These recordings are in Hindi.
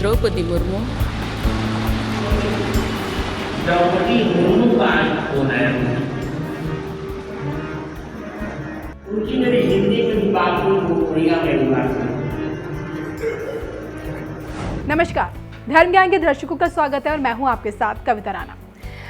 द्रौपदी मुर्मू। द्रौपदी मुर्मू का आज फोन आया। उनकी मेरी हिंदी में भी बात हुई, वो उड़िया में भी बात हुई। नमस्कार, धर्म ज्ञान के दर्शकों का स्वागत है और मैं हूं आपके साथ कविता राणा।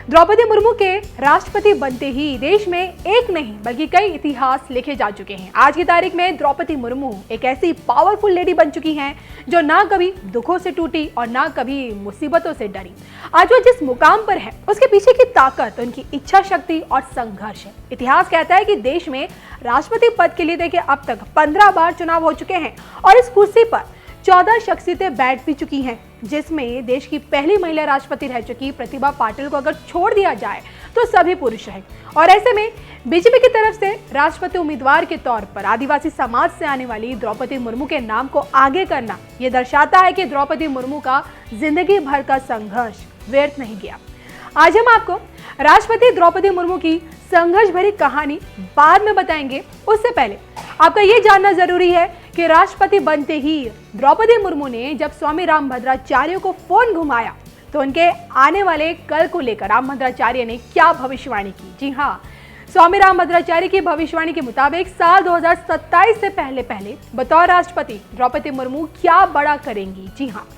द्रौपदी मुर्मू के राष्ट्रपति बनते ही देश में एक नहीं बल्कि कई इतिहास लिखे जा चुके हैं। आज की तारीख में द्रौपदी मुर्मू एक ऐसी पावरफुल लेडी बन चुकी हैं जो ना कभी दुखों से टूटी और ना कभी मुसीबतों से डरी। आज वो जिस मुकाम पर है उसके पीछे की ताकत उनकी इच्छा शक्ति और संघर्ष है। इतिहास कहता है कि देश में राष्ट्रपति पद के लिए देखिए अब तक 15 बार चुनाव हो चुके हैं और इस कुर्सी पर 14 शख्सियतें बैठ भी चुकी हैं, जिसमें देश की पहली महिला राष्ट्रपति रह चुकी प्रतिभा पाटिल को अगर छोड़ दिया जाए तो सभी पुरुष हैं। और ऐसे में बीजेपी की तरफ से राष्ट्रपति उम्मीदवार के तौर पर आदिवासी समाज से आने वाली द्रौपदी मुर्मू के नाम को आगे करना ये दर्शाता है कि द्रौपदी मुर्मू का जिंदगी भर का संघर्ष व्यर्थ नहीं गया। आज हम आपको राष्ट्रपति द्रौपदी मुर्मू की संघर्ष भरी कहानी बाद में बताएंगे। उससे पहले आपका ये जानना जरूरी है कि राष्ट्रपति बनते ही द्रौपदी मुर्मू ने जब स्वामी रामभद्राचार्य को फोन घुमाया तो उनके आने वाले कल को लेकर रामभद्राचार्य ने क्या भविष्यवाणी की। जी हाँ, स्वामी रामभद्राचार्य की भविष्यवाणी के मुताबिक साल 2027 से पहले बतौर राष्ट्रपति द्रौपदी मुर्मू क्या बड़ा करेंगी। जी हाँ,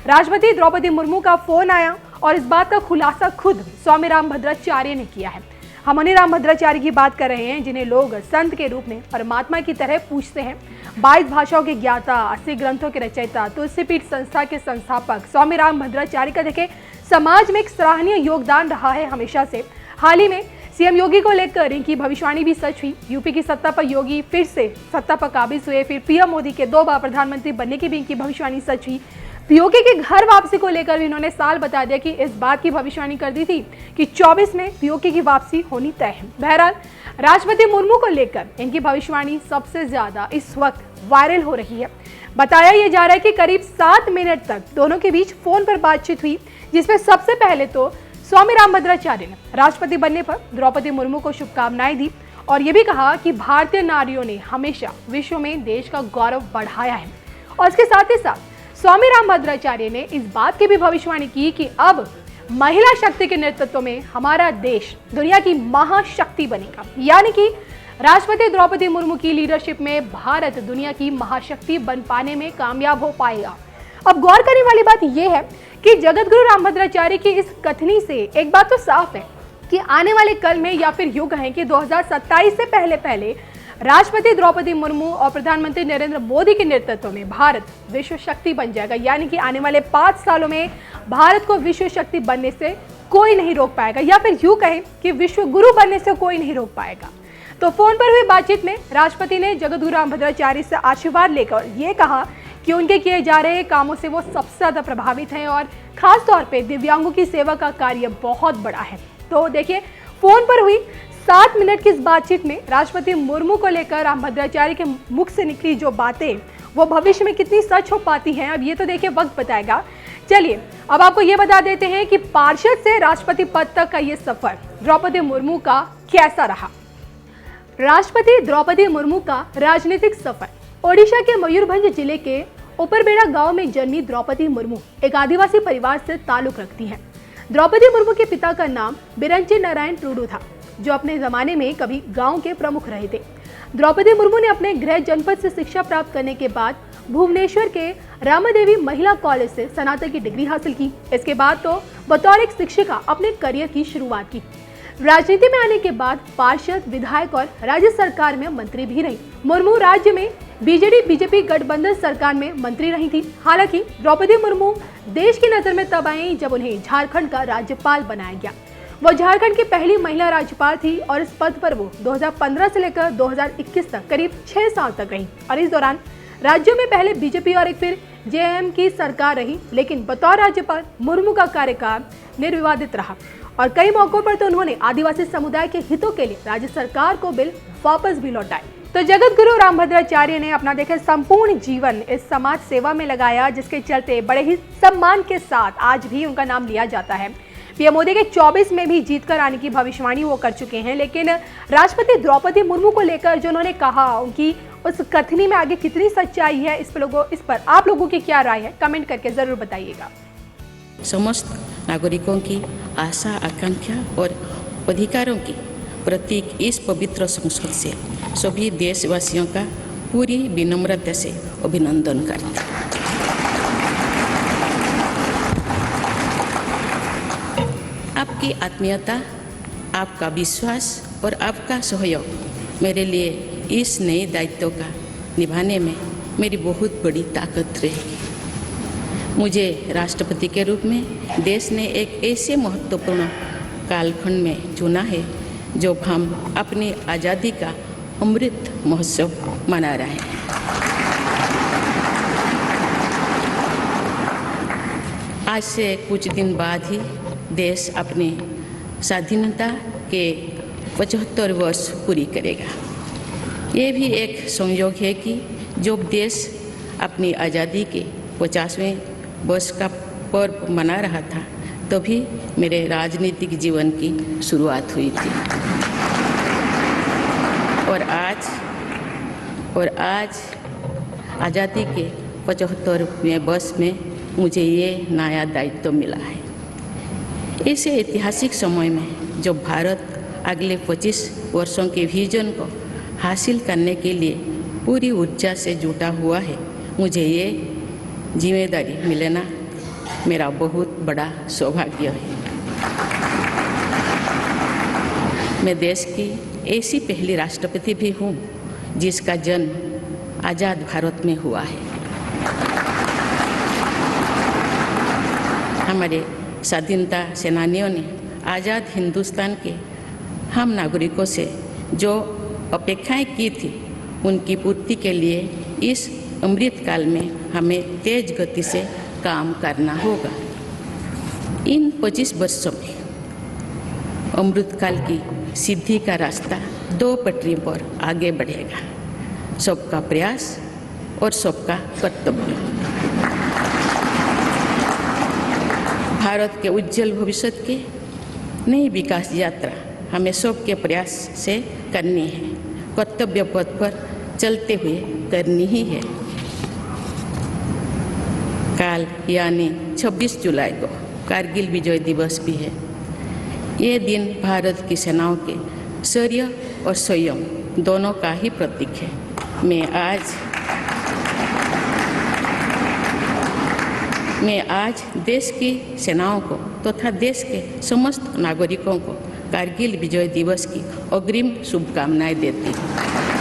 राष्ट्रपति द्रौपदी मुर्मू का फोन आया और इस बात का खुलासा खुद स्वामी रामभद्राचार्य ने किया है। हम उन्हीं रामभद्राचार्य की बात कर रहे हैं जिन्हें लोग संत के रूप में परमात्मा की तरह पूछते हैं। 22 भाषाओं के ज्ञाता, 80 ग्रंथों के रचयिता, तुलसीपीठ संस्था के संस्थापक स्वामी रामभद्राचार्य का देखे समाज में एक सराहनीय योगदान रहा है हमेशा से। हाल ही में सीएम योगी को लेकर इनकी भविष्यवाणी भी सच हुई। यूपी की सत्ता पर योगी फिर से सत्ता पर काबिज हुए, फिर पीएम मोदी के 2 बार प्रधानमंत्री बनने की भी इनकी भविष्यवाणी सच हुई। पीओके के घर वापसी को लेकर भी इन्होंने साल बता दिया कि इस बात की भविष्यवाणी कर दी थी कि 24 में पीओके की वापसी होनी तय है। बहरहाल राष्ट्रपति मुर्मू को लेकर इनकी भविष्यवाणी सबसे ज्यादा इस वक्त वायरल हो रही है। बताया यह जा रहा है कि करीब 7 मिनट तक दोनों के बीच फोन पर बातचीत हुई, जिसमें सबसे पहले तो स्वामी रामभद्राचार्य ने राष्ट्रपति बनने पर द्रौपदी मुर्मू को शुभकामनाएं दी और ये भी कहा कि भारतीय नारियों ने हमेशा विश्व में देश का गौरव बढ़ाया है। और इसके साथ ही साथ स्वामी रामभद्राचार्य ने इस बात की भी भविष्यवाणी की कि अब महिला शक्ति के नेतृत्व में हमारा देश दुनिया की महाशक्ति बनेगा, यानी कि राष्ट्रपति द्रौपदी मुर्मू की लीडरशिप में भारत दुनिया की महाशक्ति बन पाने में कामयाब हो पाएगा। अब गौर करने वाली बात यह है कि जगत गुरु रामभद्राचार्य की इस कथनी से एक बात तो साफ है कि आने वाले कल में या फिर यूं कहें कि 2027 से पहले राष्ट्रपति द्रौपदी मुर्मू और प्रधानमंत्री नरेंद्र मोदी के नेतृत्व में भारत विश्व शक्ति बन जाएगा, यानी कि आने वाले 5 सालों में भारत को विश्व शक्ति बनने से कोई नहीं रोक पाएगा, या फिर यूं कहें कि विश्व गुरु बनने से कोई नहीं रोक पाएगा। तो फोन पर हुई बातचीत में राष्ट्रपति ने जगत गुरु रामभद्राचार्य से आशीर्वाद लेकर यह कहा कि उनके किए जा रहे कामों से वो सबसे ज्यादा प्रभावित हैं और खास तौर पर दिव्यांगों की सेवा का कार्य बहुत बड़ा है। तो देखिए, फोन पर हुई 7 मिनट की इस बातचीत में राष्ट्रपति मुर्मू को लेकर रामभद्राचार्य के मुख से निकली जो बातें वो भविष्य में कितनी सच हो पाती हैं, अब ये तो देखिए वक्त बताएगा। चलिए अब आपको ये बता देते हैं कि पार्षद से राष्ट्रपति पद तक का ये सफर द्रौपदी मुर्मू का कैसा रहा। राष्ट्रपति द्रौपदी मुर्मू का राजनीतिक सफर। ओडिशा के मयूरभंज जिले के उपरबेड़ा गांव में जन्मी द्रौपदी मुर्मू एक आदिवासी परिवार से ताल्लुक रखती हैं। द्रौपदी मुर्मू के पिता का नाम बिरंची नारायण टूडू था, जो अपने जमाने में कभी गांव के प्रमुख रहे थे। द्रौपदी मुर्मू ने अपने गृह जनपद से शिक्षा प्राप्त करने के बाद भुवनेश्वर के रामादेवी महिला कॉलेज से स्नातक की डिग्री हासिल की। इसके बाद तो बतौर एक शिक्षिका अपने करियर की शुरुआत की। राजनीति में आने के बाद पार्षद, विधायक और राज्य सरकार में मंत्री भी रही। मुर्मू राज्य में बीजेपी गठबंधन सरकार में मंत्री रही थी। हालांकि द्रौपदी मुर्मू देश की नजर में तब आई जब उन्हें झारखंड का राज्यपाल बनाया गया। वो झारखंड की पहली महिला राज्यपाल थी और इस पद पर वो 2015 से लेकर 2021 तक करीब 6 साल तक रही और इस दौरान राज्यों में पहले बीजेपी और एक फिर जेएम की सरकार रही, लेकिन बतौर राज्यपाल मुर्मू का कार्यकाल निर्विवादित रहा और कई मौकों पर तो उन्होंने आदिवासी समुदाय के हितों के लिए राज्य सरकार को बिल वापस भी लौटाए। तो जगत गुरु रामभद्राचार्य ने अपना देखे संपूर्ण जीवन इस समाज सेवा में लगाया, जिसके चलते बड़े ही सम्मान के साथ आज भी उनका नाम लिया जाता है। पीएम मोदी के 24 में भी जीतकर आने की भविष्यवाणी वो कर चुके हैं, लेकिन राष्ट्रपति द्रौपदी मुर्मू को लेकर जो उन्होंने कहा, उनकी उस कथनी में आगे कितनी सच्चाई है, इस पर आप लोगों की क्या राय है, कमेंट करके जरूर बताइएगा। समस्त नागरिकों की आशा आकांक्षा और अधिकारों की प्रतीक इस पवित्र संसद से सभी देशवासियों का पूरी विनम्रता से अभिनंदन करते हैं। आपकी आत्मीयता, आपका विश्वास और आपका सहयोग मेरे लिए इस नए दायित्व का निभाने में मेरी बहुत बड़ी ताकत रहेगी। मुझे राष्ट्रपति के रूप में देश ने एक ऐसे महत्वपूर्ण कालखंड में चुना है जब हम अपनी आज़ादी का अमृत महोत्सव मना रहे हैं। आज से कुछ दिन बाद ही देश अपनी स्वाधीनता के 75 वर्ष पूरी करेगा। ये भी एक संयोग है कि जब देश अपनी आज़ादी के 50वें वर्ष का पर्व मना रहा था तभी मेरे राजनीतिक जीवन की शुरुआत हुई थी। और आज आज़ादी के 75वें वर्ष में मुझे ये नया दायित्व मिला है। ऐसे ऐतिहासिक समय में जब भारत अगले 25 वर्षों के विजन को हासिल करने के लिए पूरी ऊर्जा से जुटा हुआ है, मुझे ये जिम्मेदारी मिलना मेरा बहुत बड़ा सौभाग्य है। मैं देश की ऐसी पहली राष्ट्रपति भी हूँ जिसका जन्म आज़ाद भारत में हुआ है। हमारे स्वाधीनता सेनानियों ने आज़ाद हिंदुस्तान के हम नागरिकों से जो अपेक्षाएं की थी उनकी पूर्ति के लिए इस अमृत काल में हमें तेज गति से काम करना होगा। इन 25 वर्षों में अमृत काल की सिद्धि का रास्ता 2 पटरियों पर आगे बढ़ेगा, सबका प्रयास और सबका कर्तव्य। भारत के उज्जवल भविष्य की नई विकास यात्रा हमें सबके प्रयास से करनी है, कर्तव्य पथ पर चलते हुए करनी ही है। कल यानी 26 जुलाई को कारगिल विजय दिवस भी है। ये दिन भारत की सेनाओं के शौर्य और संयम दोनों का ही प्रतीक है। मैं आज देश की सेनाओं को तथा देश के समस्त नागरिकों को कारगिल विजय दिवस की अग्रिम शुभकामनाएं देती हूँ।